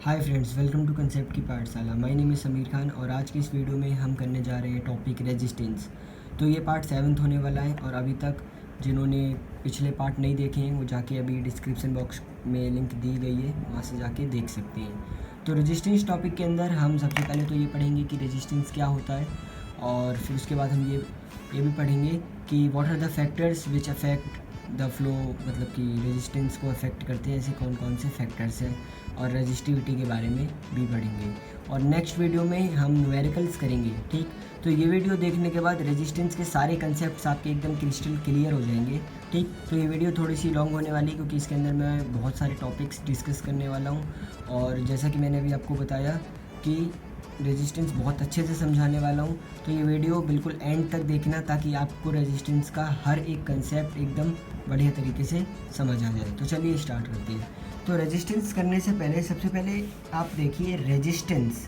Hi friends, welcome to concept की पाठशाला। My name is Sameer Khan और आज की इस वीडियो में हम करने जा रहे हैं टॉपिक रेजिस्टेंस। तो ये पार्ट 7th होने वाला है और अभी तक जिन्होंने पिछले पार्ट नहीं देखे हैं वो जाके अभी डिस्क्रिप्शन बॉक्स में लिंक दी गई है, वहाँ से जाके देख सकते हैं। तो रेजिस्टेंस टॉपिक के अंदर हम सबसे पहले तो ये पढ़ेंगे कि रेजिस्टेंस क्या होता है और फिर उसके बाद हम ये भी पढ़ेंगे कि what are the factors which affect the flow, मतलब कि रेजिस्टेंस को अफेक्ट करते हैं ऐसे कौन कौन से फैक्टर्स हैं, और रजिस्टिविटी के बारे में भी पढ़ेंगे। और नेक्स्ट वीडियो में हम न्यूमेरिकल्स करेंगे। ठीक, तो ये वीडियो देखने के बाद रेजिस्टेंस के सारे कंसेप्ट्स आपके एकदम क्रिस्टल क्लियर हो जाएंगे। ठीक, तो ये वीडियो थोड़ी सी लॉन्ग होने वाली क्योंकि इसके अंदर मैं बहुत सारे टॉपिक्स डिस्कस करने वाला हूँ और जैसा कि मैंने अभी आपको बताया कि रेजिस्टेंस बहुत अच्छे से समझाने वाला हूँ। तो ये वीडियो बिल्कुल एंड तक देखना ताकि आपको रेजिस्टेंस का हर एक कंसेप्ट एकदम बढ़िया तरीके से समझ आ जाए। तो चलिए स्टार्ट करते हैं। तो रेजिस्टेंस करने से पहले सबसे पहले आप देखिए रेजिस्टेंस।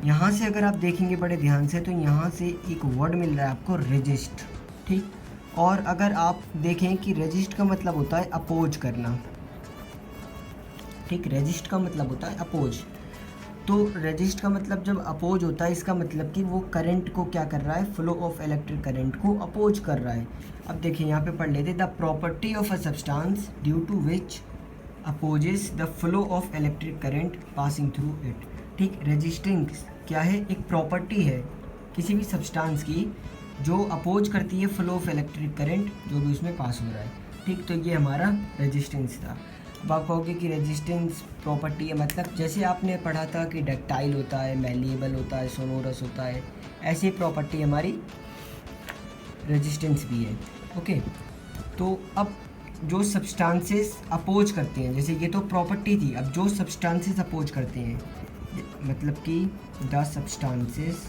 यहाँ से अगर आप देखेंगे बड़े ध्यान से तो यहाँ से एक वर्ड मिल रहा है आपको रेजिस्ट। ठीक, और अगर आप देखें कि रेजिस्ट का मतलब होता है अपोज करना। ठीक, रेजिस्ट का मतलब होता है अपोज। तो रेजिस्ट का मतलब जब अपोज होता है इसका मतलब कि वो करंट को क्या कर रहा है, फ्लो ऑफ इलेक्ट्रिक करंट को अपोज कर रहा है। अब देखिए यहाँ पे पढ़ लेते, the property of a substance due to which opposes the flow of electric current passing through it. ठीक, रेजिस्टेंस क्या है, एक प्रॉपर्टी है किसी भी सब्सटेंस की जो अपोज करती है फ्लो ऑफ इलेक्ट्रिक करंट जो भी उसमें पास हो रहा है। ठीक, तो ये हमारा रेजिस्टेंस था। अब आप कहोगे कि रेजिस्टेंस प्रॉपर्टी है मतलब जैसे आपने पढ़ा था कि डक्टाइल होता है, मैलिएबल होता है, सोनोरस होता है, ऐसी प्रॉपर्टी हमारी रेजिस्टेंस भी है। ओके, तो अब जो सब्सटेंसेस अपोज करते हैं, जैसे ये तो प्रॉपर्टी थी, अब जो सब्सटेंसेस अपोज करते हैं मतलब कि the substances,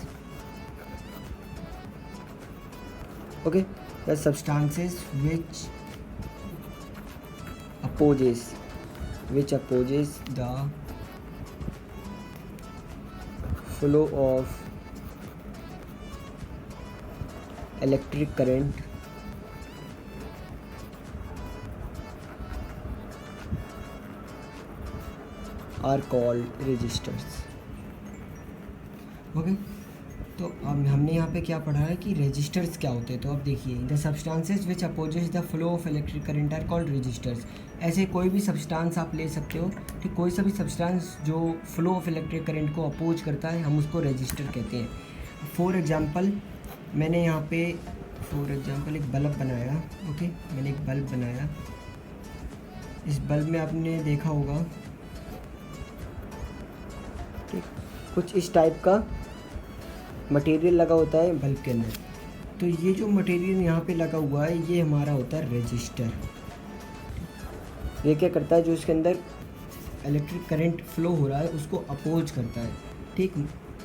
okay, the substances which opposes the flow of electric current are called resistors। Okay, तो अब हमने यहाँ पे क्या पढ़ा है कि रेजिस्टर्स क्या होते हैं। तो अब देखिए, the substances which opposes the flow of electric current are called resistors. ऐसे कोई भी सब्सटेंस आप ले सकते हो। ठीक, कोई सा भी सब्सटेंस जो फ्लो ऑफ इलेक्ट्रिक करंट को अपोज करता है हम उसको रेजिस्टर कहते हैं। फॉर एग्जांपल मैंने यहाँ पे एक बल्ब बनाया। ओके, मैंने एक बल्ब बनाया, इस बल्ब में आपने देखा होगा ठीक कुछ इस टाइप का मटेरियल लगा होता है बल्ब के अंदर। तो ये जो मटेरियल यहाँ पे लगा हुआ है ये हमारा होता है रेजिस्टर। ये क्या करता है, जो इसके अंदर इलेक्ट्रिक करंट फ्लो हो रहा है उसको अपोज करता है। ठीक,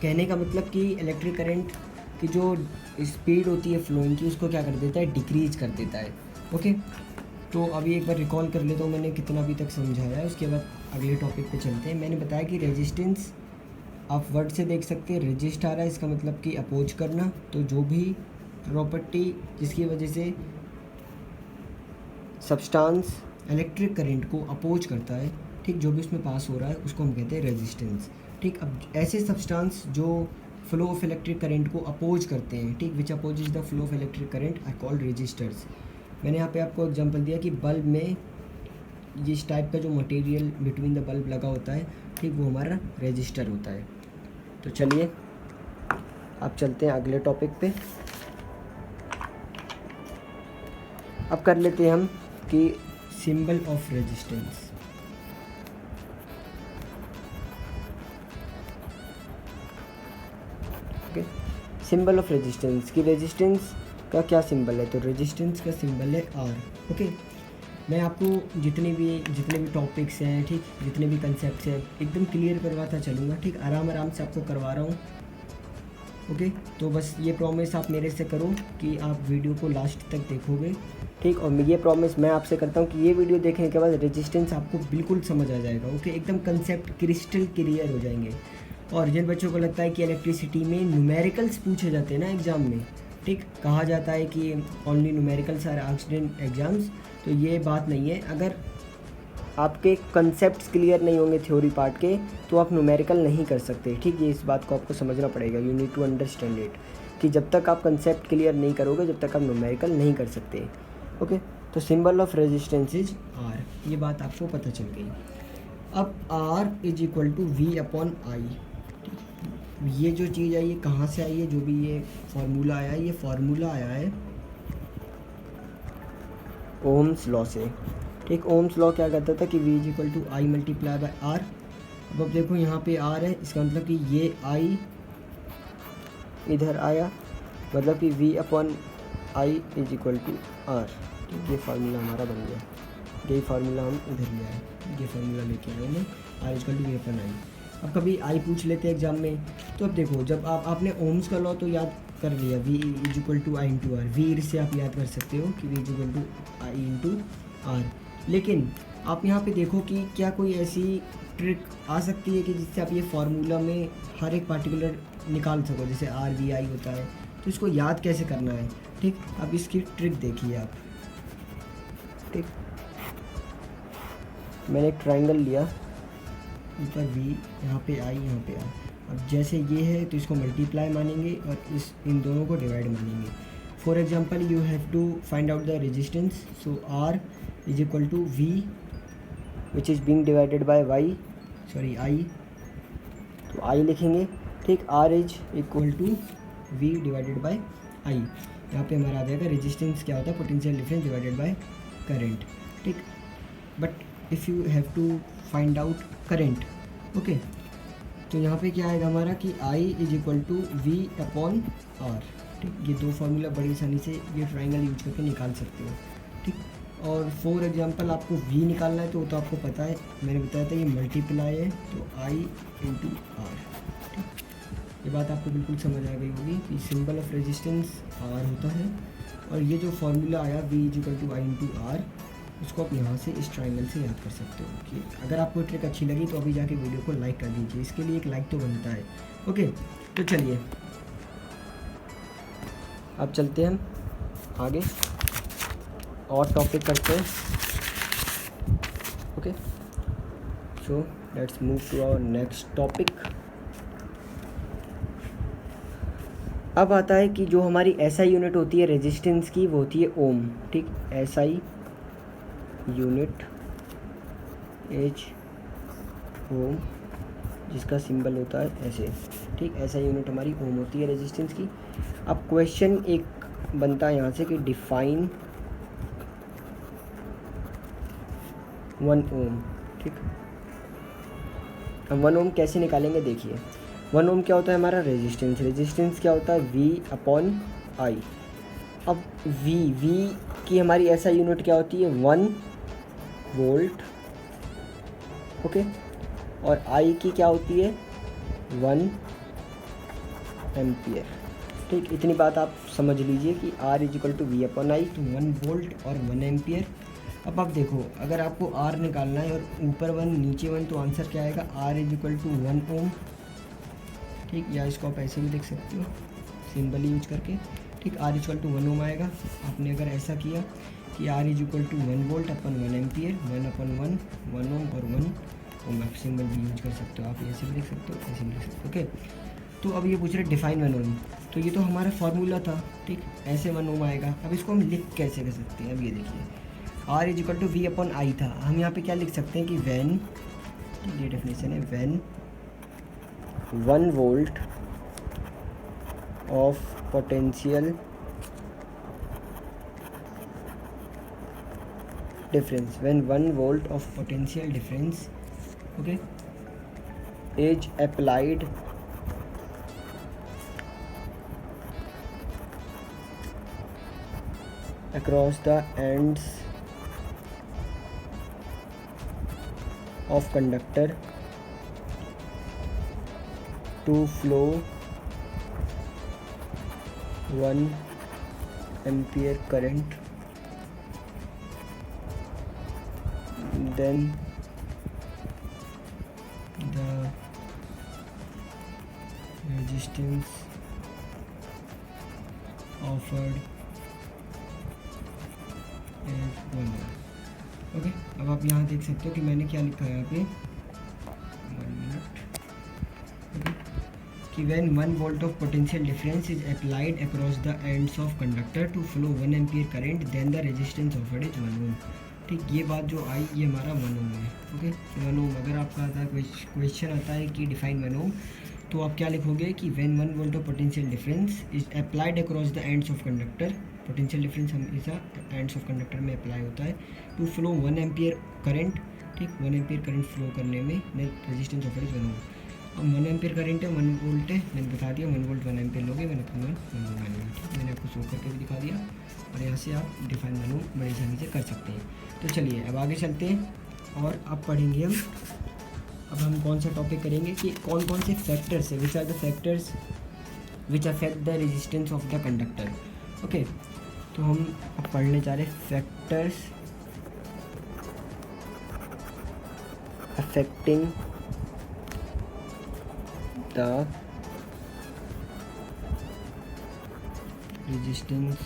कहने का मतलब कि इलेक्ट्रिक करंट की जो स्पीड होती है फ्लोइंग की उसको क्या कर देता है, डिक्रीज कर देता है। ओके, तो अभी एक बार रिकॉल कर लेता हूँ मैंने कितना अभी तक समझाया है, उसके बाद अगले टॉपिक पे चलते हैं। मैंने बताया कि रेजिस्टेंस आप वर्ड से देख सकते हैं, रेजिस्ट आ रहा है, इसका मतलब कि अपोज करना। तो जो भी प्रॉपर्टी जिसकी वजह से सब्सटेंस इलेक्ट्रिक करंट को अपोज करता है, ठीक, जो भी उसमें पास हो रहा है उसको हम कहते हैं रेजिस्टेंस। ठीक, अब ऐसे सब्सटेंस जो फ्लो ऑफ इलेक्ट्रिक करंट को अपोज करते हैं, ठीक, which opposes the flow of electric current are called resistors. मैंने यहाँ पे आपको एग्जांपल दिया कि बल्ब में जिस टाइप का जो मटेरियल बिटवीन द बल्ब लगा होता है, ठीक, वो हमारा रेजिस्टर होता है। तो चलिए अब चलते हैं अगले टॉपिक पे। अब कर लेते हैं हम कि symbol of resistance. Okay, symbol of resistance कि रेजिस्टेंस का क्या सिंबल है। तो रेजिस्टेंस का सिंबल है आर। ओके, मैं आपको जितने भी टॉपिक्स हैं, ठीक, जितने भी कंसेप्ट्स हैं एकदम क्लियर करवाता चलूँगा। ठीक, आराम से आपको करवा रहा हूँ। ओके, तो बस ये प्रॉमिस आप मेरे से करो कि आप वीडियो को लास्ट तक देखोगे। ठीक, और ये प्रॉमिस मैं आपसे करता हूँ कि ये वीडियो देखने के बाद रेजिस्टेंस आपको बिल्कुल समझ आ जाएगा। ओके, एकदम कंसेप्ट क्रिस्टल क्लियर हो जाएंगे। और जिन बच्चों को लगता है कि इलेक्ट्रिसिटी में न्यूमेरिकल्स पूछे जाते हैं ना एग्ज़ाम में, ठीक, कहा जाता है कि only numericals are asked in exams, तो ये बात नहीं है। अगर आपके कंसेप्ट्स क्लियर नहीं होंगे थ्योरी पार्ट के, तो आप न्यूमेरिकल नहीं कर सकते। ठीक है, इस बात को आपको समझना पड़ेगा। You need to understand it कि जब तक आप कंसेप्ट क्लियर नहीं करोगे, जब तक आप न्यूमेरिकल नहीं कर सकते। ओके, तो symbol of resistance is R, ये बात आपको पता चल गई। अब R is equal to V upon I. ये जो चीज़ आई ये कहाँ से आई है, जो भी ये फार्मूला आया है, ये फार्मूला आया है ओम्स लॉ से। ठीक, ओम्स लॉ क्या कहता था कि v is equal to I multiply by R. अब देखो यहाँ पे आर है, इसका मतलब कि ये आई इधर आया, मतलब कि v upon I is equal to R. ठीक, ये फार्मूला हमारा बन गया। यही फार्मूला हम इधर ले आए, ये फार्मूला लेके आए हैं, R is equal to V upon I. अब कभी आई पूछ लेते हैं एग्जाम में, तो अब देखो जब आपने ओम्स का लॉ तो याद कर लिया, v is equal to I into R. V से आप याद कर सकते हो कि v is equal to I into R. लेकिन आप यहाँ पे देखो कि क्या कोई ऐसी ट्रिक आ सकती है कि जिससे आप ये फार्मूला में हर एक पार्टिकुलर निकाल सको, जैसे आर वी आई होता है, तो इसको याद कैसे करना है। ठीक, अब इसकी ट्रिक देखिए आप। ठीक, मैंने एक ट्राइंगल लिया, ऊपर v, यहाँ पे आई, यहाँ पे आई। अब जैसे ये है तो इसको मल्टीप्लाई मानेंगे और इन दोनों को डिवाइड मानेंगे। For example you have to find out the resistance, so r is equal to v which is being divided by y, sorry i, तो i लिखेंगे। ठीक, r is equal to v divided by i। यहाँ पे हमारा आ जाएगा resistance क्या होता है, potential difference divided by current. ठीक, but if you have to find out current, okay, तो यहाँ पे क्या आएगा हमारा कि I is equal to V upon R. ठीक, ये दो फार्मूला बड़ी आसानी से ये ट्राइंगल यूज करके निकाल सकते हो। ठीक, और फॉर एग्जांपल आपको v निकालना है तो वो तो आपको पता है, मैंने बताया था ये मल्टीप्लाई है, तो I इंटू आर। ठीक, ये बात आपको बिल्कुल समझ आ गई होगी कि सिंबल ऑफ रेजिस्टेंस आर होता है, और ये जो फार्मूला आया v is equal to I into R, उसको आप यहाँ से इस ट्राइंगल से याद कर सकते हो। कि अगर आपको ट्रिक अच्छी लगी तो अभी जाके वीडियो को लाइक कर दीजिए, इसके लिए एक लाइक तो बनता है। ओके, तो चलिए अब चलते हैं हम आगे और टॉपिक करते हैं। Okay, so let's move to our next topic. अब आता है कि जो हमारी SI यूनिट होती है रेजिस्टेंस की, वो होती है ओम। ठीक, SI यूनिट एच ओम, जिसका सिंबल होता है ऐसे। ठीक, ऐसा यूनिट हमारी ओम होती है रेजिस्टेंस की। अब क्वेश्चन एक बनता है यहाँ से कि डिफाइन 1 ओम। ठीक, हम 1 ओम कैसे निकालेंगे, देखिए 1 ओम क्या होता है हमारा रेजिस्टेंस, रेजिस्टेंस क्या होता है v अपॉन आई। अब v की हमारी ऐसा यूनिट क्या होती है 1 वोल्ट, ओके, और I की क्या होती है 1 एम्पियर। ठीक, इतनी बात आप समझ लीजिए कि R is equal to V upon I, तो 1 वोल्ट और 1 एम्पियर। अब आप देखो अगर आपको R निकालना है और ऊपर 1 नीचे 1, तो आंसर क्या आएगा, R is equal to 1 ohm. ठीक, या इसको आप ऐसे भी देख सकते हो सिंबल यूज करके। ठीक, R is equal to 1 ohm आएगा। आपने अगर ऐसा किया कि R is equal to 1 volt upon 1 ampere, 1 upon 1 ohm और 1 ओम, आप सिंबल भी यूज कर सकते हो, आप ऐसे भी लिख सकते हो, ऐसे भी लिख सकते हो। ओके, तो अब ये पूछ रहे डिफाइन 1 ओम, तो ये तो हमारा फार्मूला था। ठीक, ऐसे 1 ओम आएगा। अब इसको हम लिख कैसे कर सकते हैं, अब ये देखिए R is equal to V upon I था, हम यहाँ पे क्या लिख सकते हैं कि वैन, ये डेफिनेशन है, when 1 volt of potential difference, when 1 volt of potential difference, okay, is applied across the ends of conductor to flow 1 ampere current, then the resistance offered is 1 ohm। Okay, अब आप यहाँ देख सकते हो कि मैंने क्या लिखा है यहाँ पे, 1 मिनट। ओके, कि when 1 volt of potential difference is applied across the ends of conductor to flow 1 ampere current then the resistance offered is 1 ohm. ठीक, ये बात जो आई ये हमारा 1 ओम है। ओके, 1 ओम अगर आपका आता है क्वेश्चन आता है कि डिफाइन 1 ओम, तो आप क्या लिखोगे कि when 1 volt of potential difference is applied across the ends of conductor, potential difference हमेशा एंड्स ऑफ कंडक्टर में अप्लाई होता है, टू फ्लो 1 एम्पियर करंट। ठीक, 1 एम्पियर करंट फ्लो करने में रेजिस्टेंस ऑफर्ड इज 1 ओम। अब 1 एम्पियर करंट है, 1 वोल्ट है, मैंने बता दिया 1 वोल्ट 1 एम्पियर लोगे, मैंने अपना 1 ओम मानेगा। ठीक, मैंने आपको शो करके भी दिखा दिया, और यहाँ से आप डिफाइन 1 ओम बड़ी आसानी से कर सकते हैं। तो चलिए अब आगे चलते हैं और अब पढ़ेंगे हम। अब हम कौन सा टॉपिक करेंगे कि कौन कौन से फैक्टर्स है, which are the factors which affect the resistance of the conductor. Okay, तो हम अब पढ़ने जा रहे हैं factors affecting the resistance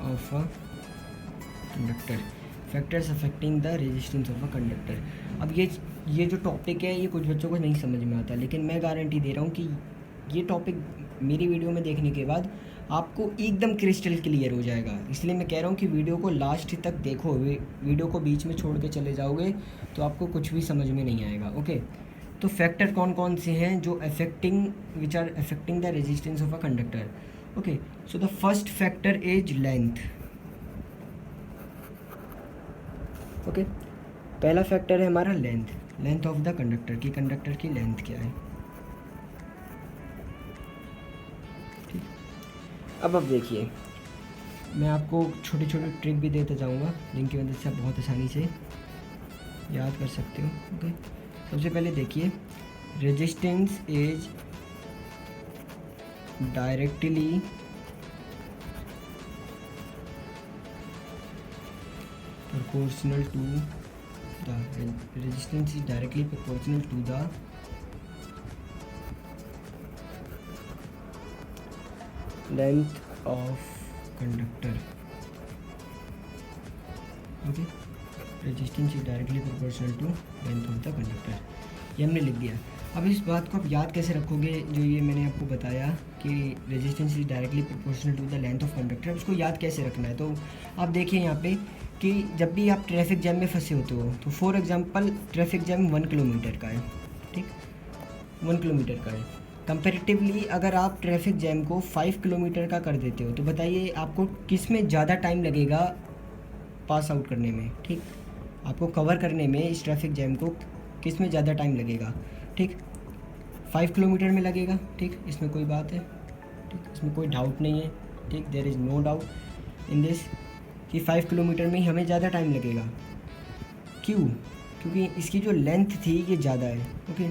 of a conductor, factors affecting the resistance of a conductor. अब ये जो टॉपिक है ये कुछ बच्चों को नहीं समझ में आता, लेकिन मैं गारंटी दे रहा हूँ कि ये टॉपिक मेरी वीडियो में देखने के बाद आपको एकदम क्रिस्टल क्लियर हो जाएगा। इसलिए मैं कह रहा हूँ कि वीडियो को लास्ट तक देखो, वीडियो को बीच में छोड़ के चले जाओगे तो आपको कुछ भी समझ में नहीं आएगा। ओके, तो फैक्टर कौन कौन से हैं जो which are affecting the resistance of a conductor. Okay, so the first factor is length. Okay, पहला फैक्टर है हमारा लेंथ ऑफ द कंडक्टर, की कंडक्टर की लेंथ क्या है। ठीक, अब देखिए मैं आपको छोटी छोटी ट्रिक भी देते जाऊंगा जिनकी वजह से आप बहुत आसानी से याद कर सकते हो। ओके, सबसे पहले देखिए resistance is directly proportional to the resistance is directly proportional to the length of conductor। okay, resistance is directly proportional to length of the conductor, ये हमने लिख दिया। अब इस बात को आप याद कैसे रखोगे, जो ये मैंने आपको बताया कि resistance is directly proportional to the length of conductor, उसको याद कैसे रखना है। तो आप देखिए यहाँ पे कि जब भी आप ट्रैफिक जैम में फंसे होते हो, तो for example traffic jam 1 kilometre का है। ठीक, 1 किलोमीटर का है। कंपैरेटिवली अगर आप ट्रैफिक जैम को 5 किलोमीटर का कर देते हो, तो बताइए आपको किस में ज़्यादा टाइम लगेगा पास आउट करने में। ठीक, आपको कवर करने में इस ट्रैफिक जैम को किस में ज़्यादा टाइम लगेगा। ठीक, 5 किलोमीटर में लगेगा। ठीक, इसमें कोई बात है, ठीक, इसमें कोई डाउट नहीं है। ठीक, there is no doubt in this कि 5 किलोमीटर में ही हमें ज़्यादा टाइम लगेगा। क्यों? क्योंकि इसकी जो लेंथ थी ये ज़्यादा है। ओके,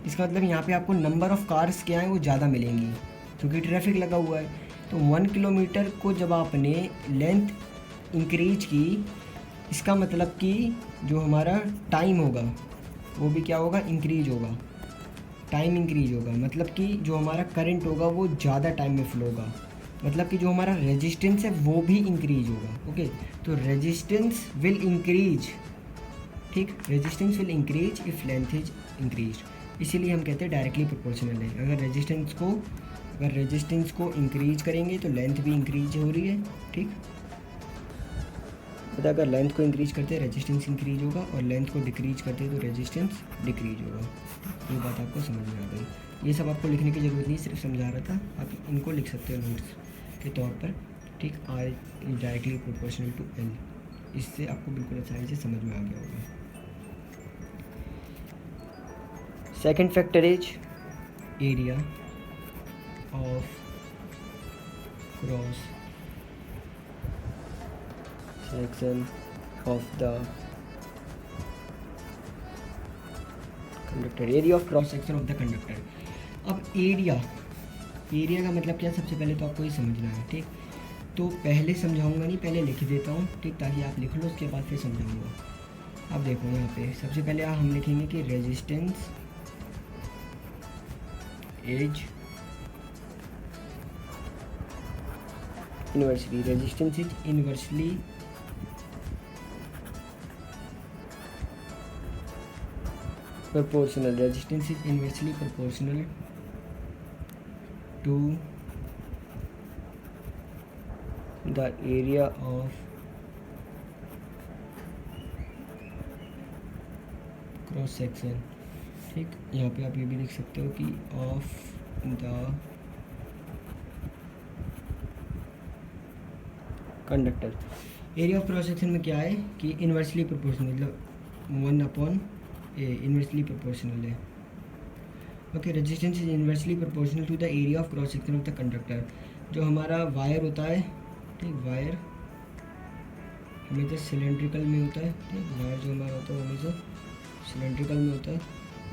इसका मतलब यहाँ पे आपको नंबर ऑफ़ कार्स क्या हैं वो ज़्यादा मिलेंगी क्योंकि ट्रैफिक लगा हुआ है। तो 1 किलोमीटर को जब आपने लेंथ इंक्रीज की, इसका मतलब कि जो हमारा टाइम होगा वो भी क्या होगा, इंक्रीज होगा। टाइम इंक्रीज होगा मतलब कि जो हमारा करंट होगा वो ज़्यादा टाइम में फ्लो होगा, मतलब कि जो हमारा रेजिस्टेंस है वो भी इंक्रीज होगा। ओके, तो रेजिस्टेंस विल इंक्रीज। ठीक, resistance will increase if length is increase, इसीलिए हम कहते हैं डायरेक्टली प्रोपोर्शनल है। अगर रेजिस्टेंस को इंक्रीज करेंगे तो लेंथ भी इंक्रीज हो रही है। ठीक, मतलब अगर लेंथ को इंक्रीज करते हैं रेजिस्टेंस इंक्रीज होगा, और लेंथ को डिक्रीज करते हैं तो रेजिस्टेंस डिक्रीज होगा। ये बात आपको समझ में आ गई। ये सब आपको लिखने की ज़रूरत नहीं, सिर्फ समझा रहा था, आप इनको लिख सकते हो नोट्स के तौर पर। ठीक, R is directly proportional to L, इससे आपको बिल्कुल आसानी से समझ में आ गया होगा। Second factor is area of cross section of the conductor, area of cross section of the conductor. अब एरिया का मतलब क्या, सबसे पहले तो आपको ये समझना है। ठीक, तो पहले समझाऊंगा नहीं, पहले लिख देता हूँ। ठीक, ताकि आप लिख लो, उसके बाद फिर समझाऊंगा। अब देखो यहाँ पे सबसे पहले हम लिखेंगे कि resistance is inversely, resistance is inversely proportional, resistance is inversely proportional to the area of cross section. ठीक, यहाँ पे आप ये भी लिख सकते हो कि of the conductor. Area of cross section में क्या है कि इन्वर्सली प्रोपोर्शनल, मतलब 1/a इन्वर्सली प्रोपोर्शनल है। Okay, resistance is inversely proportional to the area of cross section of the conductor. जो हमारा वायर होता है, ठीक, वायर हमेशा सिलेंड्रिकल में होता है। ठीक, वायर जो हमारा होता है हमेशा सिलेंड्रिकल में होता है।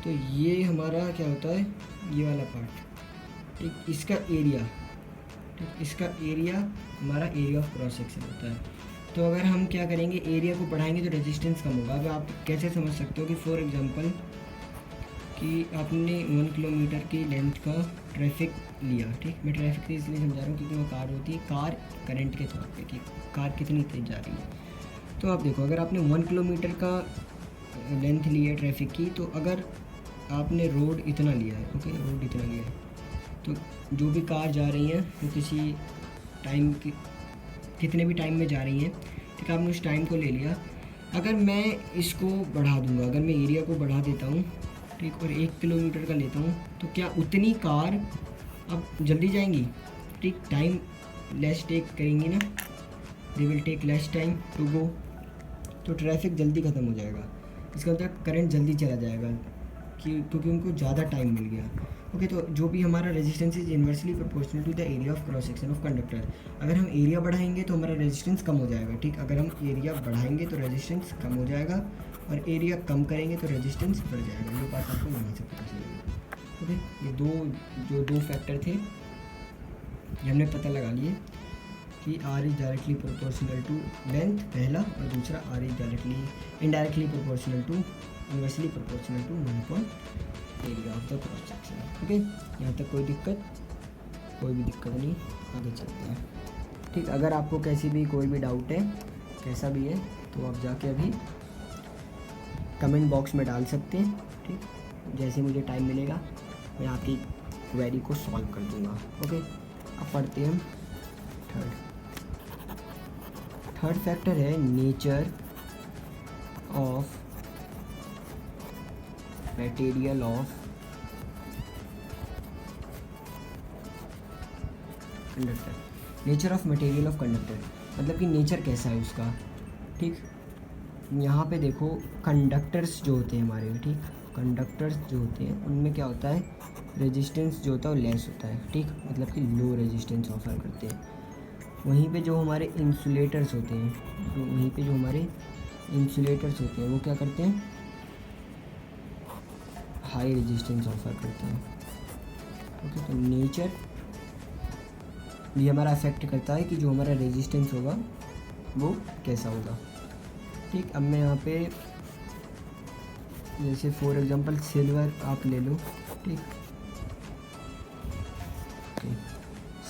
तो ये हमारा क्या होता है, ये वाला पार्ट, ठीक, इसका एरिया, ठीक, इसका एरिया हमारा एरिया ऑफ क्रॉस सेक्शन होता है। तो अगर हम क्या करेंगे, एरिया को बढ़ाएंगे तो रेजिस्टेंस कम होगा। अब आप कैसे समझ सकते हो कि फॉर एग्जांपल कि आपने 1 किलोमीटर की लेंथ का ट्रैफिक लिया। ठीक, मैं ट्रैफिक से इसलिए समझा रहा हूँ क्योंकि वो कार होती है, कार करंट के तौर पे कि कार कितनी तेज़ जा रही है। तो आप देखो, अगर आपने 1 किलोमीटर का लेंथ ली है ट्रैफिक की, तो अगर आपने रोड इतना लिया है, ओके, रोड इतना लिया है, तो जो भी कार जा रही हैं वो किसी टाइम की, कितने भी टाइम में जा रही हैं, ठीक, आपने उस टाइम को ले लिया। अगर मैं इसको बढ़ा दूंगा, अगर मैं एरिया को बढ़ा देता हूँ, ठीक, और 1 किलोमीटर का लेता हूँ, तो क्या उतनी कार अब जल्दी जाएंगी? ठीक, टाइम लेस टेक करेंगी ना, they will take less time to go, तो ट्रैफिक जल्दी ख़त्म हो जाएगा। इसका मतलब करंट जल्दी चला जाएगा क्योंकि उनको ज़्यादा टाइम मिल गया। ओके, तो जो भी हमारा resistance is inversely proportional to the area of cross section of conductor. अगर हम एरिया बढ़ाएंगे तो हमारा रेजिस्टेंस कम हो जाएगा। ठीक, अगर हम एरिया बढ़ाएंगे तो रेजिस्टेंस कम हो जाएगा, और एरिया कम करेंगे तो रेजिस्टेंस बढ़ जाएगा। ये बात आपको यहाँ से पता चलेगी। ओके, ये दो फैक्टर थे, ये हमने पता लगा लिए कि R is directly proportional to length पहला, और दूसरा R is directly indirectly proportional to inversely proportional to 1 area of the cross section. Okay, यहाँ तक कोई भी दिक्कत नहीं, आगे चलते हैं। ठीक, अगर आपको कैसी भी कोई भी डाउट है, कैसा भी है, तो आप जाके अभी कमेंट बॉक्स में डाल सकते हैं। ठीक, जैसे मुझे टाइम मिलेगा मैं आपकी क्वेरी को सॉल्व कर दूँगा। ओके, अब पढ़ते हैं हम थर्ड फैक्टर है nature of material of conductor. Nature of material of conductor मतलब कि नेचर कैसा है उसका। ठीक, यहाँ पे देखो कंडक्टर्स जो होते हैं हमारे, ठीक, कंडक्टर्स जो होते हैं उनमें क्या होता है, रेजिस्टेंस जो होता है वो लेस होता है। ठीक, मतलब कि लो रेजिस्टेंस ऑफर करते हैं। वहीं पे जो हमारे इंसुलेटर्स होते हैं, वो क्या करते हैं, हाई रेजिस्टेंस ऑफर करते हैं। ओके, तो नेचर भी हमारा अफेक्ट करता है कि जो हमारा रेजिस्टेंस होगा वो कैसा होगा। ठीक, अब मैं यहाँ पे जैसे फॉर एग्जांपल सिल्वर आप ले लो। ठीक,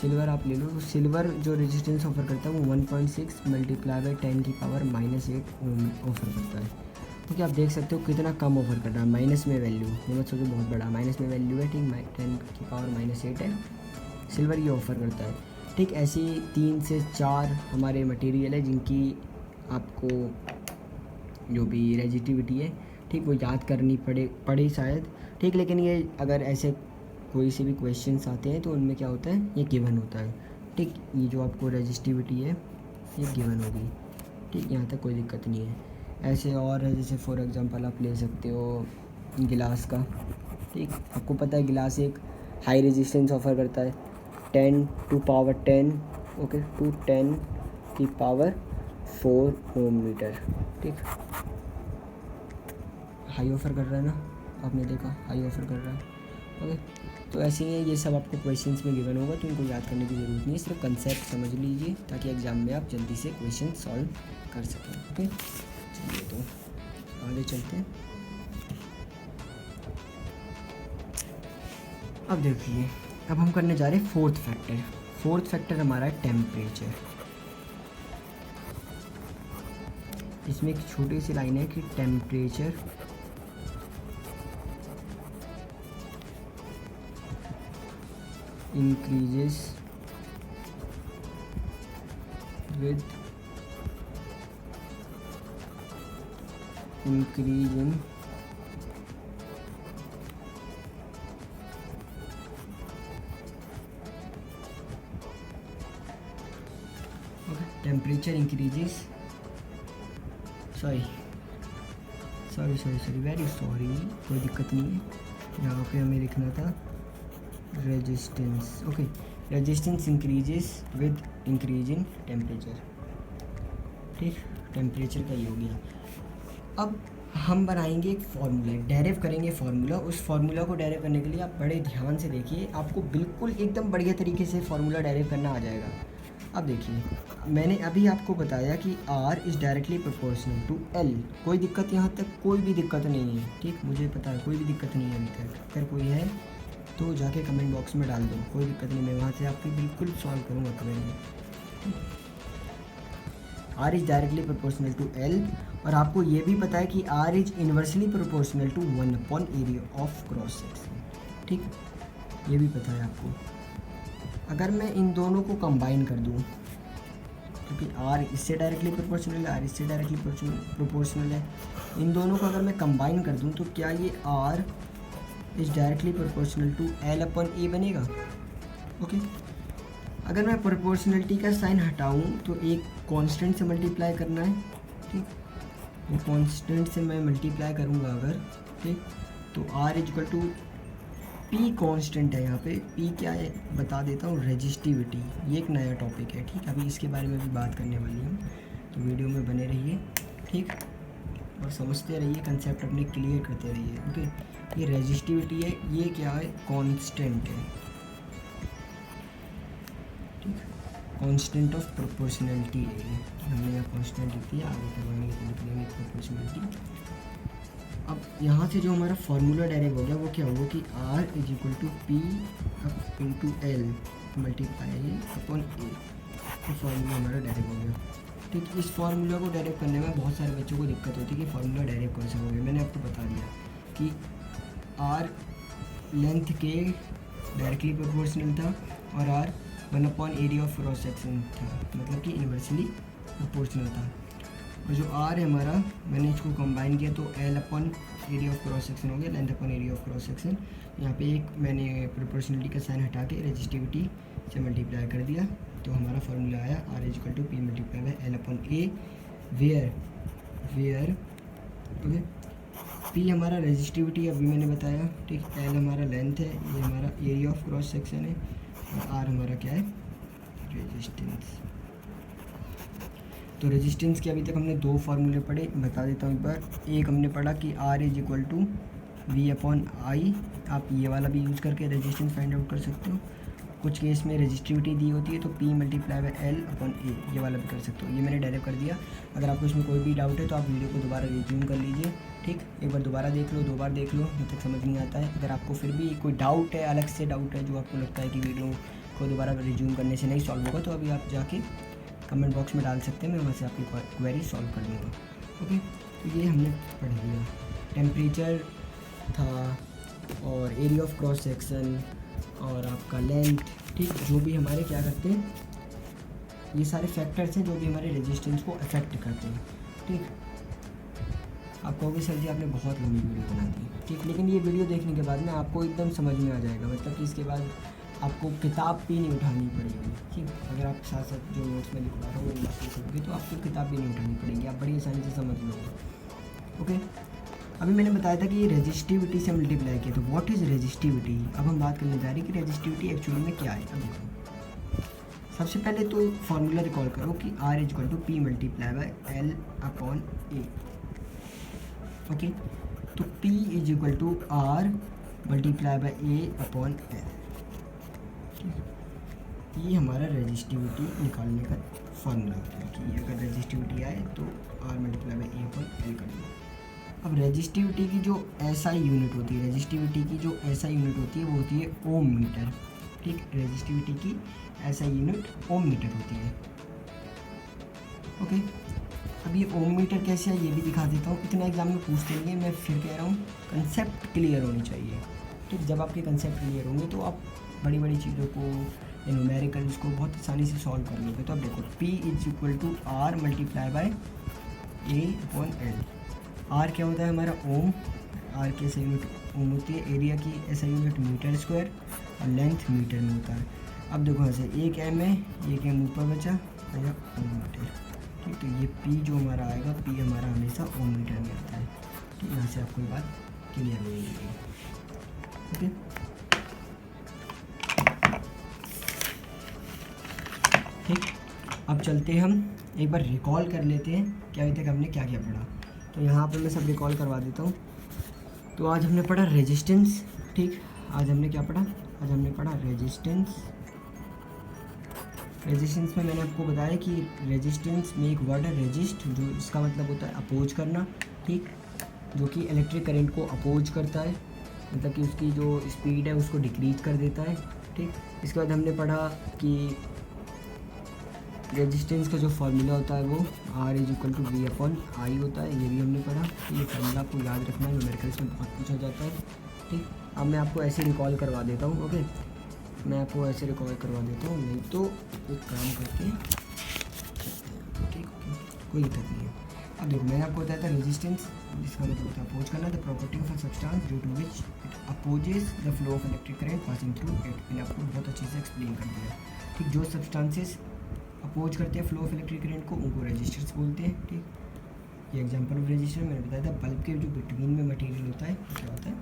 सिल्वर आप ले लो, तो सिल्वर जो रेजिस्टेंस ऑफर करता है वो 1.6 मल्टीप्लाई बाई 10 की पावर -8 ओम ऑफर करता है। तो क्या आप देख सकते हो कितना कम ऑफर कर रहा है, माइनस में वैल्यू, ये मत सोचो बहुत बड़ा, माइनस में वैल्यू है। ठीक, 10 की पावर -8 है, सिल्वर ये ऑफर करता है। ठीक, ऐसी 3 से 4 हमारे मटेरियल है जिनकी आपको जो भी रेजिस्टिविटी है, ठीक, वो याद करनी पड़े शायद। ठीक, लेकिन ये अगर ऐसे कोई से भी क्वेश्चंस आते हैं तो उनमें क्या होता है, ये गिवन होता है। ठीक, ये जो आपको रेजिस्टिविटी है ये गिवन होगी। ठीक, यहाँ तक कोई दिक्कत नहीं है। ऐसे और है, जैसे फॉर एग्जांपल आप ले सकते हो गिलास का। ठीक, आपको पता है गिलास एक हाई रेजिस्टेंस ऑफर करता है, 10 टू पावर 10, ओके, टू 10 की पावर 4 ओम मीटर। ठीक, हाई ऑफर कर रहा है ना, आपने देखा हाई ऑफर कर रहा है। ओके, तो ऐसे ही ये सब आपको क्वेश्चंस में गिवन होगा, तो इनको याद करने की ज़रूरत नहीं है, सिर्फ कंसेप्ट समझ लीजिए ताकि एग्जाम में आप जल्दी से क्वेश्चन सॉल्व कर सकें। ओके, चलिए तो आगे चलते हैं। अब देखिए, अब हम करने जा रहे हैं फोर्थ फोर्थ फैक्टर हमारा है टेम्परेचर। इसमें एक छोटी सी लाइन है कि temperature increases with increase in temperature increases sorry very sorry, कोई दिक्कत नहीं है। यहाँ पे हमें लिखना था resistance. Okay, resistance increases with increase in temperature. ठीक, टेम्परेचर का ही हो गया। अब हम बनाएंगे एक फार्मूला, डेरिव करेंगे फार्मूला। उस फार्मूला को डेरिव करने के लिए आप बड़े ध्यान से देखिए, आपको बिल्कुल एकदम बढ़िया तरीके से फार्मूला डेरिव करना आ जाएगा। अब देखिए, मैंने अभी आपको बताया कि R is directly proportional to L। कोई दिक्कत यहाँ तक कोई भी दिक्कत नहीं है। ठीक, मुझे पता है कोई भी दिक्कत नहीं है अभी तक। अगर कोई है तो जाके कमेंट बॉक्स में डाल दो, कोई दिक्कत नहीं, मैं वहाँ से आपकी बिल्कुल सॉल्व करूँगा कमेंट में। R is directly proportional to L, और आपको ये भी पता है कि R is inversely proportional to 1 upon area of cross section. ठीक, ये भी पता है आपको। अगर मैं इन दोनों को कंबाइन कर दूं, क्योंकि R इससे डायरेक्टली प्रोपोर्शनल है, R इससे डायरेक्टली प्रोपोर्शनल है, इन दोनों को अगर मैं कंबाइन कर दूं तो क्या ये R is directly proportional to L upon A बनेगा। ओके, अगर मैं प्रोपोर्शनलिटी का साइन हटाऊं तो एक कांस्टेंट से मल्टीप्लाई करना है। ठीक, वो कांस्टेंट से मैं मल्टीप्लाई करूंगा अगर, ठीक, तो R equal to P constant है। यहाँ पे P क्या है बता देता हूँ, रेजिस्टिविटी। ये एक नया टॉपिक है। ठीक, अभी इसके बारे में भी बात करने वाली हूँ, तो वीडियो में बने रहिए। ठीक, और समझते रहिए, कंसेप्ट अपने क्लियर करते रहिए। ओके, ये रेजिस्टिविटी है, ये क्या है, कांस्टेंट है। ठीक, कांस्टेंट ऑफ प्रोपोर्शनलिटी है, हमने यहाँ कांस्टेंट लिख दिया, आगे करवाएंगे तो लिख देंगे प्रोपोर्शनलिटी। अब यहाँ से जो हमारा फार्मूला डायरेक्ट हो गया वो क्या होगा कि R is equal to P up into L multiply upon A। तो फार्मूला हमारा डायरेक्ट हो गया। ठीक, इस फार्मूला को डायरेक्ट करने में बहुत सारे बच्चों को दिक्कत होती है कि फार्मूला डायरेक्ट कैसे हो गया। मैंने आपको बता दिया कि R लेंथ के डायरेक्टली प्रोपोर्शनल था और R 1 upon area of cross section था, मतलब कि इन्वर्सली प्रोपोर्शनल था। और जो R है हमारा, मैंने इसको कंबाइन किया तो L upon area of cross section हो गया, length upon area of cross section. यहाँ पे एक मैंने प्रोपोर्शनलिटी का साइन हटा के रेजिस्टिविटी से मल्टीप्लाई कर दिया, तो हमारा फार्मूला आया R is equal to P multiply by L upon A, where okay P हमारा रेजिस्टिविटी अभी मैंने बताया। ठीक, L हमारा लेंथ है, ये हमारा एरिया ऑफ क्रॉस सेक्शन है, और R हमारा क्या है, रेजिस्टेंस। तो रेजिस्टेंस के अभी तक हमने दो फार्मूले पढ़े, बता देता हूँ एक बार। एक हमने पढ़ा कि R is equal to V upon I, आप ये वाला भी यूज़ करके रेजिस्टेंस फाइंड आउट कर सकते हो। कुछ केस में रेजिस्टिविटी दी होती है तो P multiply by L upon A, ये वाला भी कर सकते हो। ये मैंने डायरेक्ट कर दिया। अगर आपको इसमें कोई भी डाउट है तो आप वीडियो को दोबारा रिज्यूम कर लीजिए। ठीक, एक बार दोबारा देख लो, 2 बार देख लो, जब तक समझ नहीं आता है। अगर आपको फिर भी कोई डाउट है, अलग से डाउट है जो आपको लगता है कि वीडियो को दोबारा रिज्यूम करने से नहीं सॉल्व होगा, तो अभी आप जाके कमेंट बॉक्स में डाल सकते हैं, मैं वहाँ से आपकी क्वेरी सॉल्व कर दूँगा। ओके, तो ये हमने पढ़ लिया। टेम्परेचर था और एरिया ऑफ क्रॉस सेक्शन और आपका लेंथ। ठीक, जो भी हमारे क्या करते हैं, ये सारे फैक्टर्स हैं जो भी हमारे रेजिस्टेंस को अफेक्ट करते हैं। ठीक, आप कहोगे सर जी आपने बहुत लंबी वीडियो बना दी। ठीक, लेकिन ये वीडियो देखने के बाद ना आपको एकदम समझ में आ जाएगा, मतलब कि इसके बाद आपको किताब भी नहीं उठानी पड़ेगी। ठीक, अगर आप साथ साथ जो नोट्स में लिखवा रहा हूँ वो तो आपको किताब भी नहीं उठानी पड़ेगी, आप बड़ी आसानी से समझ लोगे। ओके, अभी मैंने बताया था कि ये रेजिस्टिविटी से मल्टीप्लाई किया, तो व्हाट इज़ रेजिस्टिविटी। अब हम बात करने जा रहे हैं कि रेजिस्टिविटी एक्चुअली में क्या है। अब देखो, सबसे पहले तो फार्मूला रिकॉल करो कि R is equal to P multiply by L upon A। Okay, तो P is equal to R multiply by A upon L। ये हमारा रेजिस्टिविटी निकालने का फार्मूला होता है कि अगर रेजिस्टिविटी आए तो R multiply by A upon L कर दो। अब रेजिस्टिविटी की जो SI यूनिट होती है, रेजिस्टिविटी की जो SI यूनिट होती है वो होती है ओम मीटर। ठीक, रेजिस्टिविटी की ऐसा यूनिट ओम मीटर होती है। ओके, अब ये ओम मीटर कैसे है ये भी दिखा देता हूँ। इतना एग्जाम में पूछते नहीं है, मैं फिर कह रहा हूँ कंसेप्ट क्लियर होनी चाहिए। ठीक, जब आपके कंसेप्ट क्लियर होंगे तो आप बड़ी बड़ी चीज़ों को, न्यूमेरिकल्स को बहुत आसानी से सॉल्व कर लोगे। तो अब देखो P = R multiply bye A/L। R क्या होता है हमारा ओम, R की ऐसा यूनिट ओम होती है, एरिया की ऐसा यूनिट मीटर स्क्वायर और लेंथ मीटर में होता है। अब देखो ऐसे एक एम है, एक एम ऊपर बचा ओम मीटर। ठीक, तो ये P जो हमारा आएगा, P हमारा हमेशा ओम मीटर में आता है। ठीक, यहाँ से आपको ये बात क्लियर हो जाएगी। ओके, ठीक, अब चलते हम एक बार रिकॉल कर लेते हैं कि अभी तक हमने क्या क्या पढ़ा। तो यहाँ पर मैं सब रिकॉल करवा देता हूँ। तो आज हमने पढ़ा रेजिस्टेंस। ठीक, आज हमने क्या पढ़ा? आज हमने पढ़ा रेजिस्टेंस। रेजिस्टेंस में मैंने आपको बताया कि रेजिस्टेंस में एक वर्ड है रेजिस्ट, जो इसका मतलब होता है अपोज करना। ठीक, जो कि इलेक्ट्रिक करंट को अपोज करता है, मतलब कि उसकी जो स्पीड है उसको डिक्रीज कर देता है। ठीक, इसके बाद हमने पढ़ा कि रेजिस्टेंस का जो फार्मूला होता है वो R = V/I होता है, ये भी हमने पढ़ा। तो ये फार्मूला आपको याद रखना है, न्यूमेरिकल्स में बहुत पूछा जाता है। ठीक, अब मैं आपको ऐसे रिकॉल करवा देता हूँ। ओके, मैं आपको ऐसे रिकॉल करवा देता हूँ, नहीं तो एक काम करके, ठीक, कोई दिक्कत नहीं है। अब देखो मैंने आपको बताया था रेजिस्टेंस, जिसका मतलब होता है अपोज करना, the property of a substance due to which it opposes the flow of electric current passing through it. मैंने आपको बहुत अच्छे से एक्सप्लेन कर दिया। ठीक, जो सब्सटेंसेस अपोज करते हैं फ्लो ऑफ इलेक्ट्रिक करंट को, उनको रेजिस्टर्स बोलते हैं। ठीक, ये एग्जांपल ऑफ रेजिस्टर मैंने बताया था। बल्ब के जो बिटवीन में मटेरियल होता है क्या होता है?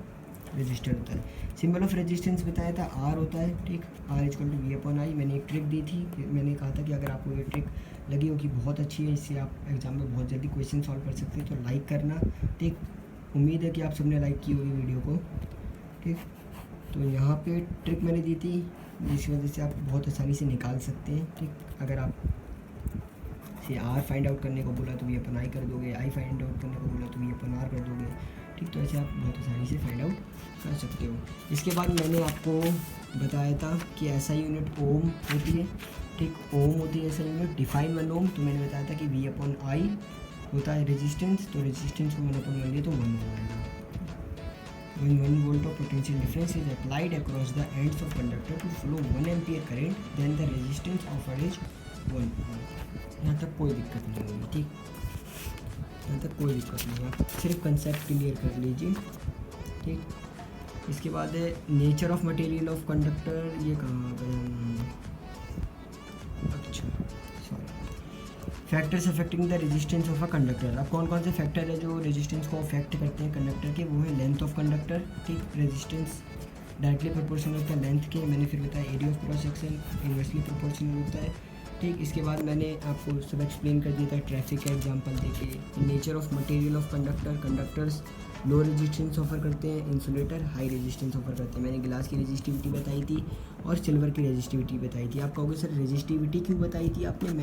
रेजिस्टर होता है। सिंबल ऑफ रेजिस्टेंस बताया था R होता है। ठीक, R = V/I। मैंने एक ट्रिक दी थी, मैंने कहा था कि अगर आपको ये ट्रिक लगी हो कि बहुत अच्छी है, इससे आप एग्जाम में बहुत जल्दी क्वेश्चन सॉल्व कर सकते हैं, तो लाइक करना। ठीक, उम्मीद है कि आप सबने लाइक की होगी वीडियो को। ठीक, तो यहाँ पे ट्रिक मैंने दी थी, जिसकी वजह से आप बहुत आसानी से निकाल सकते हैं। ठीक, अगर आप से R फाइंड आउट करने को बोला तो V/I कर दोगे, I फाइंड आउट करने को बोला तो V/R कर दोगे। ठीक, तो ऐसे आप बहुत आसानी से फाइंड आउट कर सकते हो। इसके बाद मैंने आपको बताया था कि ऐसा यूनिट ओम होती है। ठीक, ओम होती है ऐसा यूनिट, डिफाइन 1 ओम। तो मैंने बताया था कि V/I होता है रेजिस्टेंस, तो रेजिस्टेंस को 1/1 लिए तो 1 हो जाएगा। When 1 volt of potential difference is applied across the ends of conductor to flow 1 ampere current, then the resistance offered is 1 ohm। यहाँ तक कोई दिक्कत नहीं होगी। ठीक, यहाँ तक कोई दिक्कत नहीं है, आप सिर्फ कंसेप्ट क्लियर कर लीजिए। ठीक, इसके बाद है nature of material of conductor. ये कहाँ गए? अच्छा, factors affecting the resistance of a conductor. अब कौन कौन से फैक्टर है जो रेजिस्टेंस को अफेक्ट करते हैं कंडक्टर के? वो है लेंथ ऑफ कंडक्टर। ठीक, रेजिस्टेंस डायरेक्टली प्रोपोर्शनल होता है लेंथ के, मैंने फिर बताया area of cross section inversely proportional होता है। ठीक, इसके बाद मैंने आपको सब एक्सप्लेन कर दिया था ट्रैफिक का एग्जांपल देके। Nature of material of conductor, conductors low resistance offer करते हैं, इंसुलेटर हाई रेजिस्टेंस ऑफर करते हैं। मैंने ग्लास की रेजिस्टिविटी बताई थी और सिल्वर की रेजिस्टिविटी बताई थी। आप कहोगे सर रेजिस्टिविटी क्यों बताई थी आपने?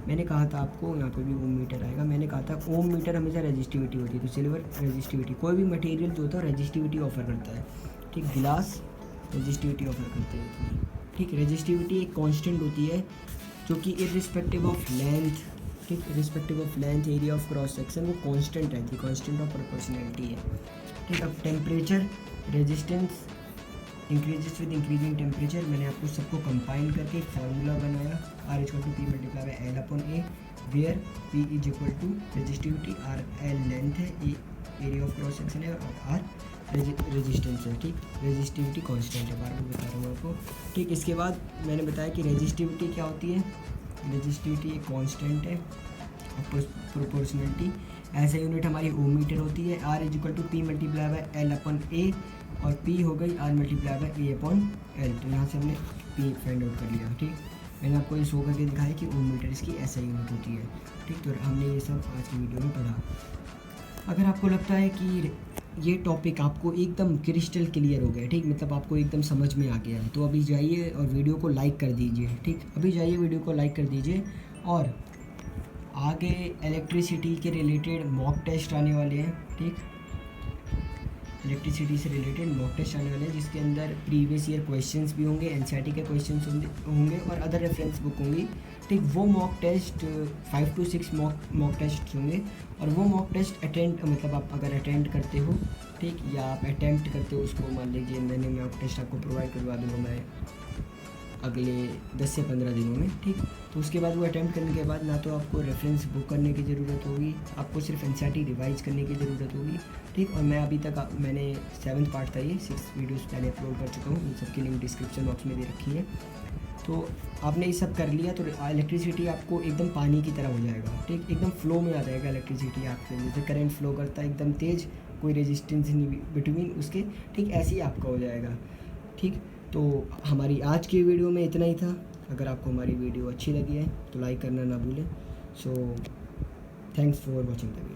मैंने कहा था आपको, यहाँ पे भी ओम मीटर आएगा, मैंने कहा था ओम मीटर हमेशा रेजिस्टिविटी होती है, तो सिल्वर रेजिस्टिविटी, कोई भी मटेरियल जो होता है रेजिस्टिविटी ऑफर करता है। ठीक, गिलास रेजिस्टिविटी ऑफर करते हैं। ठीक, रेजिस्टिविटी एक कांस्टेंट होती है जो कि इर्रिस्पेक्टिव ऑफ लेंथ, ठीक, irrespective of length, area of cross section, वो कांस्टेंट रहती है, कांस्टेंट ऑफ प्रोपोर्शनैलिटी है। ठीक, अब temperature resistance increases with increasing temperature. मैंने आपको सबको कंबाइन करके एक फार्मूला बनाया, R = P × L/A, where P = resistivity, R length है, A area of cross section है और R रेजिस्टेंस है। ठीक, रेजिस्टिविटी कांस्टेंट है, बार बार बता रहा हूँ आपको। ठीक, इसके बाद मैंने बताया कि रेजिस्टिविटी क्या होती है। रेजिस्टिविटी एक कांस्टेंट है और प्रोपोर्शनलिटी ऐसा यूनिट हमारी ओम मीटर होती है। R = P × L/A और P हो गई R × A/L। तो यहाँ से हमने P फाइंड आउट कर लिया। ठीक, मैंने आपको ये शो करके दिखाया कि ओम मीटर इसकी ऐसा यूनिट होती है। ठीक, तो हमने ये सब आज की वीडियो में पढ़ा। अगर आपको लगता है कि ये टॉपिक आपको एकदम क्रिस्टल क्लियर हो गया, ठीक, मतलब आपको एकदम समझ में आ गया है, तो अभी जाइए और वीडियो को लाइक कर दीजिए। ठीक, अभी जाइए वीडियो को लाइक कर दीजिए। और आगे इलेक्ट्रिसिटी के रिलेटेड मॉक टेस्ट आने वाले हैं। ठीक, इलेक्ट्रिसिटी से रिलेटेड मॉक टेस्ट आने वाले हैं, जिसके अंदर प्रीवियस ईयर क्वेश्चंस भी होंगे, एनसीईआरटी के क्वेश्चंस होंगे और अदर रेफरेंस बुक होंगी। ठीक, वो mock test 5 to 6 mock test होंगे और वो मॉक टेस्ट मतलब आप अगर अटेंड करते हो, ठीक, या आप अटैम्प्ट करते हो उसको, मान लीजिए मैंने मॉक टेस्ट आपको प्रोवाइड करवा दूँगा मैं अगले 10 से 15 दिनों में। ठीक, तो उसके बाद वो अटैम्प्ट करने के बाद ना तो आपको रेफरेंस बुक करने की ज़रूरत होगी, आपको सिर्फ एनसीईआरटी रिवाइज करने की ज़रूरत होगी। ठीक, और मैं अभी तक मैंने 7th पार्ट था ये 6 वीडियोस पहले अपलोड कर चुका हूँ, इन सबकी लिंक डिस्क्रिप्शन बॉक्स में दे रखी है। तो आपने ये सब कर लिया तो इलेक्ट्रिसिटी आपको एकदम पानी की तरह हो जाएगा। ठीक, एकदम फ्लो में आ जाएगा इलेक्ट्रिसिटी आपके, जैसे करंट फ्लो करता है एकदम तेज़, कोई रेजिस्टेंस नहीं बिटवीन उसके। ठीक, ऐसे ही आपका हो जाएगा। ठीक, तो हमारी आज की वीडियो में इतना ही था। अगर आपको हमारी वीडियो अच्छी लगी है तो लाइक करना ना भूलें। So thanks for watching the video.